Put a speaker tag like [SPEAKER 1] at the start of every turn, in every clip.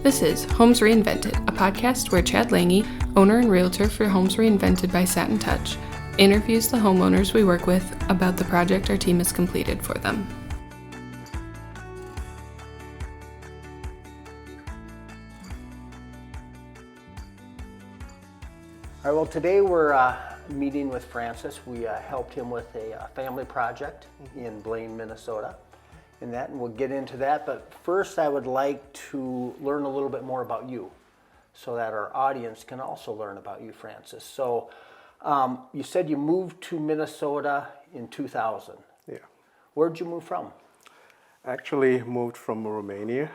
[SPEAKER 1] This is Homes Reinvented, a podcast where Chad Lange, owner and realtor for Homes Reinvented by Satin Touch, interviews the homeowners we work with about the project our team has completed for them.
[SPEAKER 2] All right, well, today we're meeting with Francis. We helped him with a family project in Blaine, Minnesota, and we'll get into that. But first, I would like to learn a little bit more about you so that our audience can also learn about you, Francis. So you said you moved to Minnesota in 2000.
[SPEAKER 3] Yeah.
[SPEAKER 2] Where'd you move from?
[SPEAKER 3] Actually moved from Romania.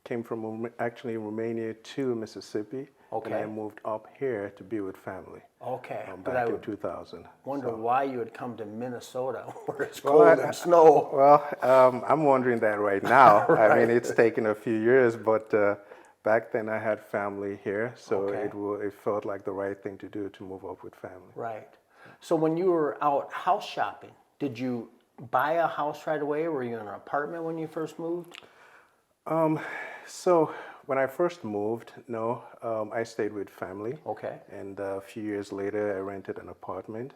[SPEAKER 3] Came from Romania to Mississippi.
[SPEAKER 2] Okay.
[SPEAKER 3] And I moved up here to be with family.
[SPEAKER 2] Okay.
[SPEAKER 3] Back in 2000.
[SPEAKER 2] Wonder why you would come to Minnesota where it's cold and snow.
[SPEAKER 3] Well, I'm wondering that right now.
[SPEAKER 2] Right.
[SPEAKER 3] I mean, it's taken a few years, but back then I had family here, so it felt like the right thing to do to move up with family.
[SPEAKER 2] Right. So when you were out house shopping, did you buy a house right away? Were you in an apartment when you first moved?
[SPEAKER 3] So when I first moved, no, I stayed with family.
[SPEAKER 2] Okay.
[SPEAKER 3] And a few years later, I rented an apartment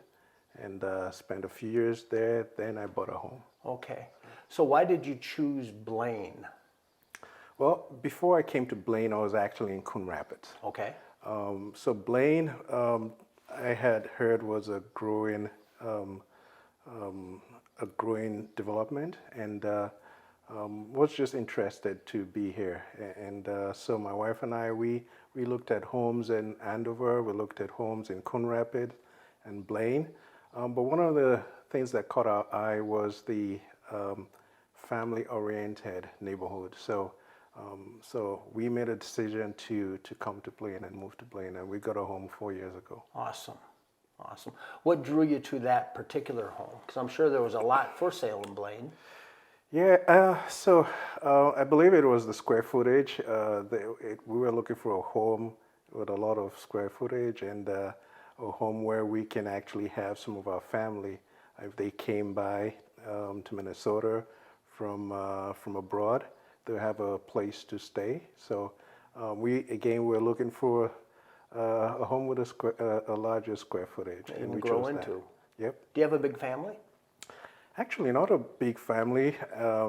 [SPEAKER 3] and spent a few years there. Then I bought a home.
[SPEAKER 2] Okay. So why did you choose Blaine?
[SPEAKER 3] Well, before I came to Blaine, I was actually in Coon Rapids.
[SPEAKER 2] Okay.
[SPEAKER 3] So Blaine, I had heard was a growing development, and was just interested to be here. And so my wife and I, we looked at homes in Andover, we looked at homes in Coon Rapids and Blaine. But one of the things that caught our eye was the family-oriented neighborhood. So we made a decision to come to Blaine and move to Blaine, and we got a home 4 years ago.
[SPEAKER 2] Awesome. Awesome. What drew you to that particular home? Because I'm sure there was a lot for sale in Blaine.
[SPEAKER 3] Yeah, I believe it was the square footage. We were looking for a home with a lot of square footage and a home where we can actually have some of our family, if they came by to Minnesota from abroad, they have a place to stay. So we're looking for a home with a larger square footage.
[SPEAKER 2] And we grow into.
[SPEAKER 3] Yep.
[SPEAKER 2] Do you have a big family?
[SPEAKER 3] Actually, not a big family,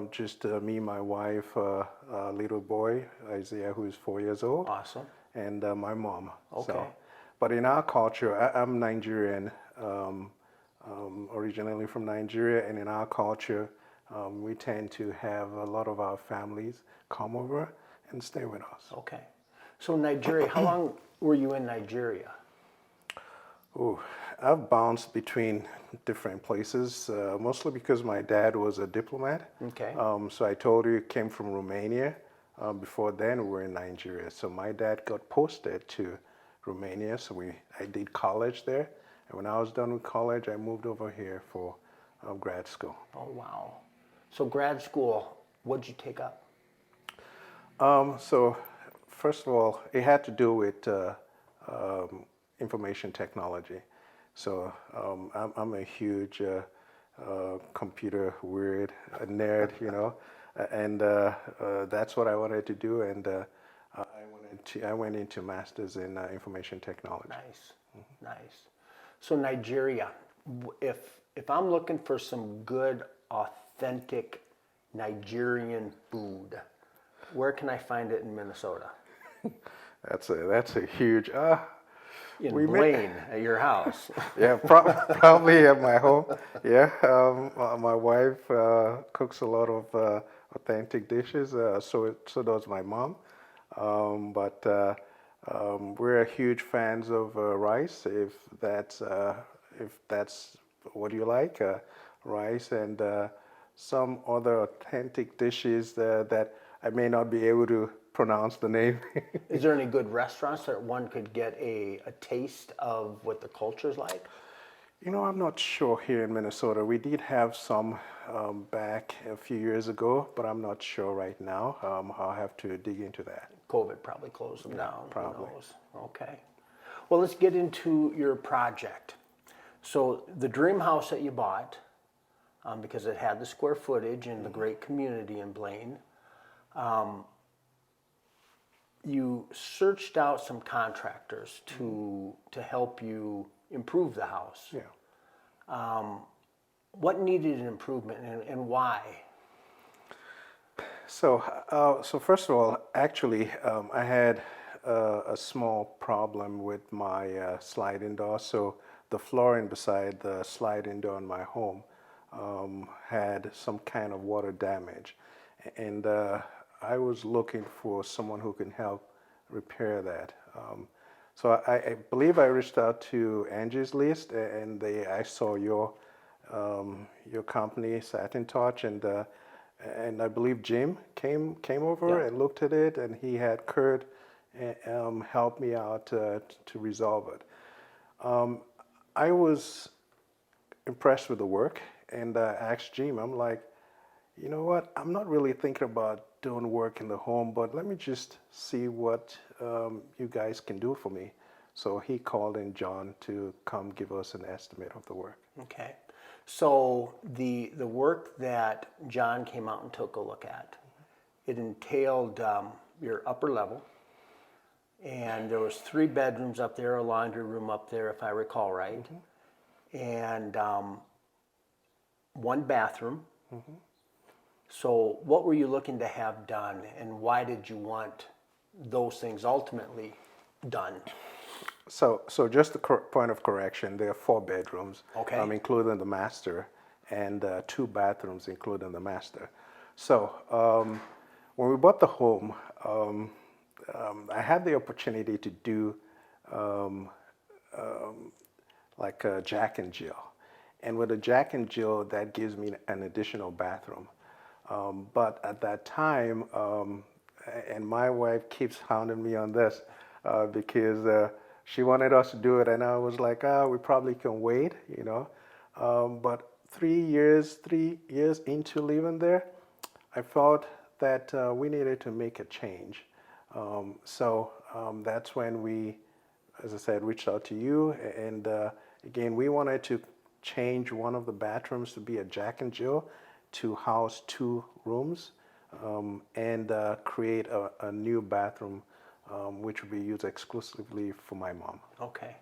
[SPEAKER 3] just me, my wife, little boy, Isaiah, who is 4 years old.
[SPEAKER 2] Awesome.
[SPEAKER 3] And my mom.
[SPEAKER 2] Okay.
[SPEAKER 3] So, but in our culture, I'm Nigerian, originally from Nigeria, and in our culture, we tend to have a lot of our families come over and stay with us.
[SPEAKER 2] Okay. So Nigeria, how long were you in Nigeria?
[SPEAKER 3] Oh, I've bounced between different places, mostly because my dad was a diplomat.
[SPEAKER 2] Okay.
[SPEAKER 3] So I told you, came from Romania. Before then, we were in Nigeria. So my dad got posted to Romania, so I did college there. And when I was done with college, I moved over here for grad school.
[SPEAKER 2] Oh, wow. So grad school, what did you take up?
[SPEAKER 3] So first of all, it had to do with information technology. So I'm a huge computer weird, a nerd, you know, and that's what I wanted to do. And I went into masters in information technology.
[SPEAKER 2] Nice, nice. So Nigeria, if I'm looking for some good, authentic Nigerian food, where can I find it in Minnesota?
[SPEAKER 3] That's a huge
[SPEAKER 2] In Blaine, at your house.
[SPEAKER 3] Yeah, probably at my home. Yeah, my wife cooks a lot of authentic dishes. So does my mom. But we're huge fans of rice. If that's what you like, rice and some other authentic dishes that I may not be able to pronounce the name.
[SPEAKER 2] Is there any good restaurants that one could get a taste of what the culture's like?
[SPEAKER 3] You know, I'm not sure here in Minnesota. We did have some back a few years ago, but I'm not sure right now. I'll have to dig into that.
[SPEAKER 2] COVID probably closed them down.
[SPEAKER 3] Probably.
[SPEAKER 2] Who knows? Okay. Well, let's get into your project. So the dream house that you bought, because it had the square footage and the great community in Blaine, you searched out some contractors to help you improve the house.
[SPEAKER 3] Yeah.
[SPEAKER 2] What needed an improvement and why?
[SPEAKER 3] So first of all, actually, I had a small problem with my sliding door. So the flooring beside the sliding door in my home had some kind of water damage, and I was looking for someone who can help repair that. So I believe I reached out to Angie's List, and I saw your company, Satin Touch, and I believe Jim came over
[SPEAKER 2] Yeah.
[SPEAKER 3] and looked at it, and he had Kurt help me out to resolve it. I was impressed with the work, and asked Jim, I'm like, you know what? I'm not really thinking about doing work in the home, but let me just see what you guys can do for me. So he called in John to come give us an estimate of the work.
[SPEAKER 2] Okay. So the work that John came out and took a look at, it entailed your upper level, and there was 3 bedrooms up there, a laundry room up there, if I recall right, and 1 bathroom. So what were you looking to have done, and why did you want those things ultimately done?
[SPEAKER 3] So just a point of correction, there are 4 bedrooms,
[SPEAKER 2] Okay.
[SPEAKER 3] Including the master, and 2 bathrooms, including the master. So when we bought the home, I had the opportunity to do like a Jack and Jill. And with a Jack and Jill, that gives me an additional bathroom. But at that time, and my wife keeps hounding me on this because she wanted us to do it, and I was like, we probably can wait, you know. But 3 years into living there, I felt that we needed to make a change. So that's when we, as I said, reached out to you, and again, we wanted to change one of the bathrooms to be a Jack and Jill to house 2 rooms, and create a new bathroom, which will be used exclusively for my mom.
[SPEAKER 2] Okay.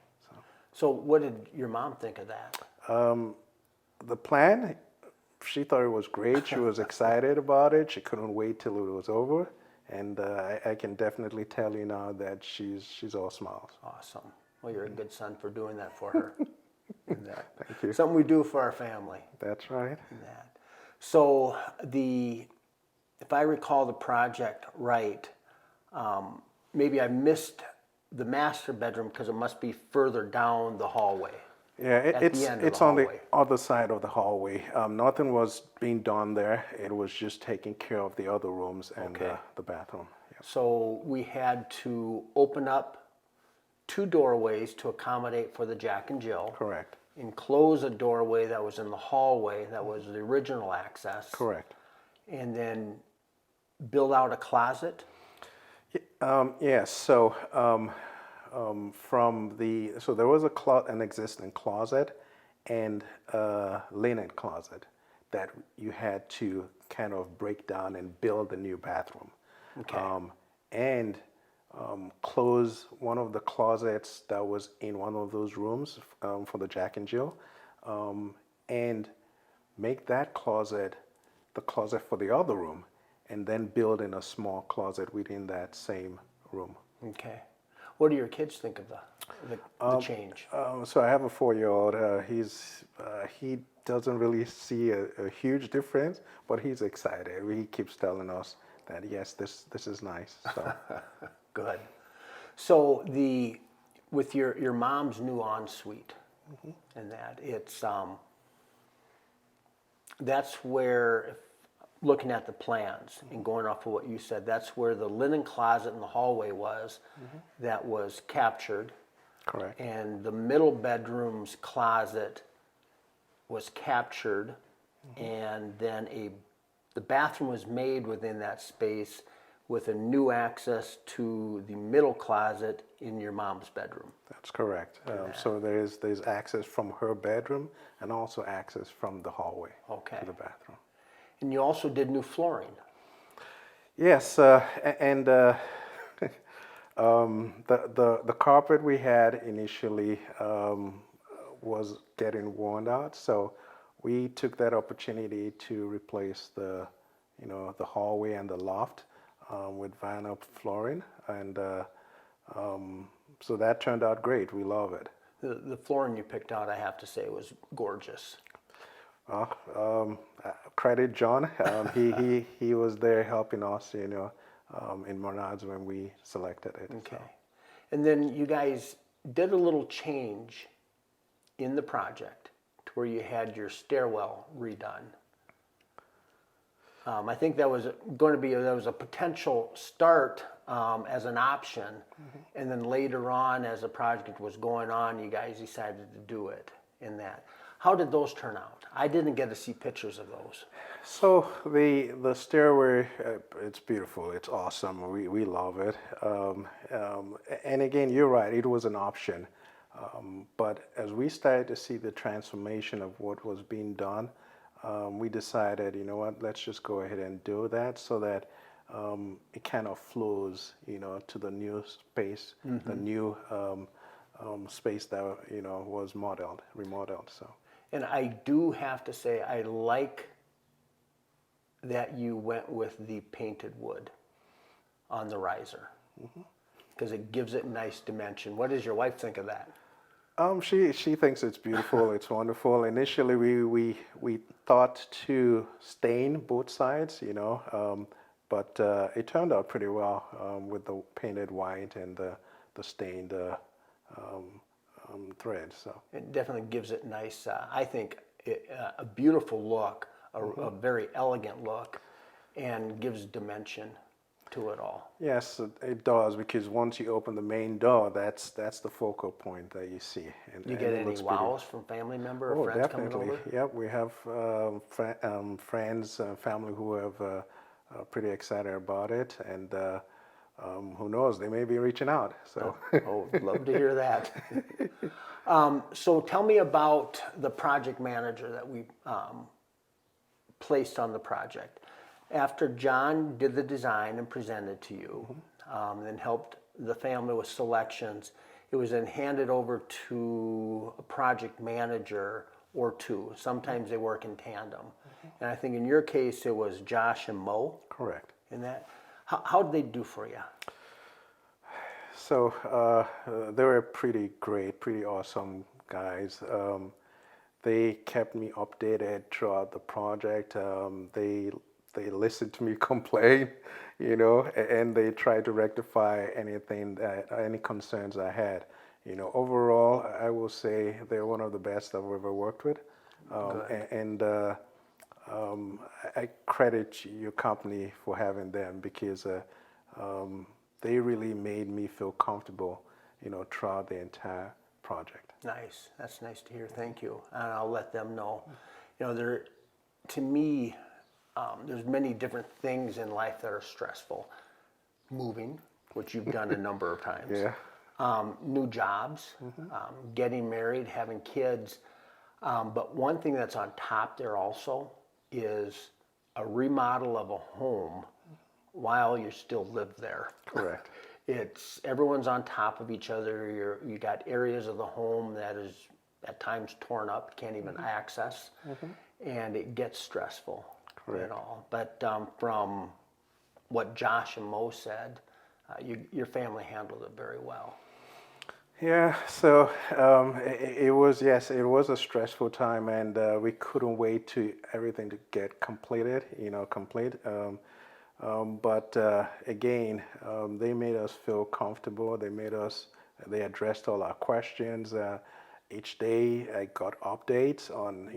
[SPEAKER 2] So what did your mom think of that?
[SPEAKER 3] The plan, she thought it was great. She was excited about it. She couldn't wait till it was over. And I can definitely tell you now that she's all smiles.
[SPEAKER 2] Awesome. Well, you're a good son for doing that for her.
[SPEAKER 3] Thank you.
[SPEAKER 2] Something we do for our family.
[SPEAKER 3] That's right.
[SPEAKER 2] That. So if I recall the project right, maybe I missed the master bedroom because it must be further down the hallway.
[SPEAKER 3] Yeah, it's on the
[SPEAKER 2] hallway.
[SPEAKER 3] other side of the hallway. Nothing was being done there. It was just taking care of the other rooms and
[SPEAKER 2] Okay.
[SPEAKER 3] the bathroom. Yeah.
[SPEAKER 2] So we had to open up 2 doorways to accommodate for the Jack and Jill.
[SPEAKER 3] Correct.
[SPEAKER 2] Enclose a doorway that was in the hallway that was the original access.
[SPEAKER 3] Correct.
[SPEAKER 2] And then build out a closet.
[SPEAKER 3] Yes. So so there was an existing closet and a linen closet that you had to kind of break down and build a new bathroom.
[SPEAKER 2] Okay.
[SPEAKER 3] And close one of the closets that was in one of those rooms for the Jack and Jill, and make that closet the closet for the other room, and then build in a small closet within that same room.
[SPEAKER 2] Okay. What do your kids think of the change?
[SPEAKER 3] So I have a 4-year-old. He doesn't really see a huge difference, but he's excited. He keeps telling us that yes, this is nice. So.
[SPEAKER 2] Good. So with your mom's new ensuite, and that it's that's where, looking at the plans and going off of what you said, that's where the linen closet in the hallway was, that was captured.
[SPEAKER 3] Correct.
[SPEAKER 2] And the middle bedroom's closet was captured, and then the bathroom was made within that space with a new access to the middle closet in your mom's bedroom.
[SPEAKER 3] That's correct. So there's access from her bedroom and also access from the hallway to the bathroom.
[SPEAKER 2] And you also did new flooring.
[SPEAKER 3] Yes, and The carpet we had initially was getting worn out, so we took that opportunity to replace the hallway and the loft with vinyl flooring, and so that turned out great. We love it.
[SPEAKER 2] The flooring you picked out, I have to say, was gorgeous.
[SPEAKER 3] Credit John. He was there helping us, in Menards when we selected it.
[SPEAKER 2] Okay.
[SPEAKER 3] So.
[SPEAKER 2] And then you guys did a little change in the project to where you had your stairwell redone. I think that was a potential start as an option, and then later on, as the project was going on, you guys decided to do it in that. How did those turn out? I didn't get to see pictures of those.
[SPEAKER 3] So the stairway, it's beautiful. It's awesome. We love it. And again, you're right. It was an option, but as we started to see the transformation of what was being done, we decided, you know what, let's just go ahead and do that so that it kind of flows, to the new space, the new space that, was remodeled. So.
[SPEAKER 2] And I do have to say, I like that you went with the painted wood on the riser, because it gives it nice dimension. What does your wife think of that?
[SPEAKER 3] She thinks it's beautiful. It's wonderful. Initially, we thought to stain both sides, but it turned out pretty well with the painted white and the stained thread. So
[SPEAKER 2] it definitely gives it nice. I think a beautiful look, a very elegant look, and gives dimension to it all.
[SPEAKER 3] Yes, it does, because once you open the main door, that's the focal point that you see. And,
[SPEAKER 2] You get any wows from family member or friends
[SPEAKER 3] definitely.
[SPEAKER 2] coming over?
[SPEAKER 3] Yep, we have friends, family who have pretty excited about it, and who knows, they may be reaching out. So.
[SPEAKER 2] Oh, love to hear that. So tell me about the project manager that we placed on the project. After John did the design and presented to you, and helped the family with selections, it was then handed over to a project manager or two. Sometimes they work in tandem. And I think in your case, it was Josh and Mo.
[SPEAKER 3] Correct.
[SPEAKER 2] In that, how did they do for you?
[SPEAKER 3] So they were pretty great, pretty awesome guys. They kept me updated throughout the project. They listened to me complain, and they tried to rectify any concerns I had. Overall, I will say they're one of the best I've ever worked with. I credit your company for having them, because they really made me feel comfortable, throughout the entire project.
[SPEAKER 2] Nice. That's nice to hear. Thank you. And I'll let them know. To me, there's many different things in life that are stressful. Moving, which you've done a number of times.
[SPEAKER 3] Yeah.
[SPEAKER 2] New jobs, getting married, having kids. But one thing that's on top there also is a remodel of a home while you still live there.
[SPEAKER 3] Correct.
[SPEAKER 2] Everyone's on top of each other. You got areas of the home that is at times torn up, can't even access, and it gets stressful.
[SPEAKER 3] Correct.
[SPEAKER 2] But from what Josh and Mo said, your family handled it very well.
[SPEAKER 3] Yeah, so it was a stressful time, and we couldn't wait to everything to get completed, complete. But again, they made us feel comfortable. They addressed all our questions. Each day I got updates on,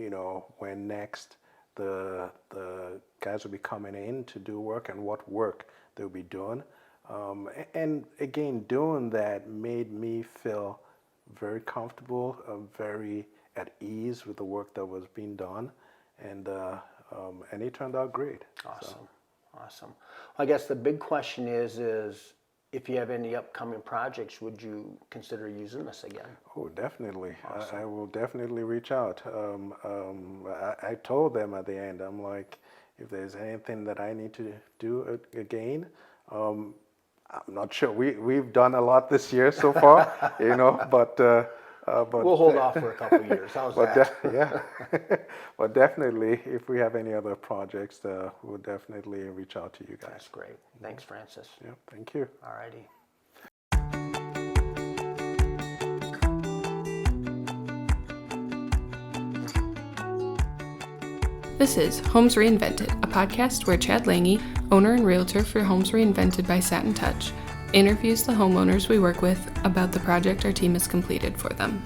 [SPEAKER 3] when next the guys will be coming in to do work and what work they'll be doing. And again, doing that made me feel very comfortable, very at ease with the work that was being done, and it turned out great.
[SPEAKER 2] Awesome.
[SPEAKER 3] So.
[SPEAKER 2] Awesome. Well, I guess the big question is if you have any upcoming projects, would you consider using this again?
[SPEAKER 3] Oh, definitely.
[SPEAKER 2] Awesome.
[SPEAKER 3] I will definitely reach out. I told them at the end, I'm like, if there's anything that I need to do again, I'm not sure. We've done a lot this year so far, but
[SPEAKER 2] We'll hold off for a couple of years. How's that?
[SPEAKER 3] yeah. But definitely, if we have any other projects, we'll definitely reach out to you guys.
[SPEAKER 2] That's great. Thanks, Francis.
[SPEAKER 3] Yeah, thank you.
[SPEAKER 2] All righty.
[SPEAKER 1] This is Homes Reinvented, a podcast where Chad Lange, owner and realtor for Homes Reinvented by Satin Touch, interviews the homeowners we work with about the project our team has completed for them.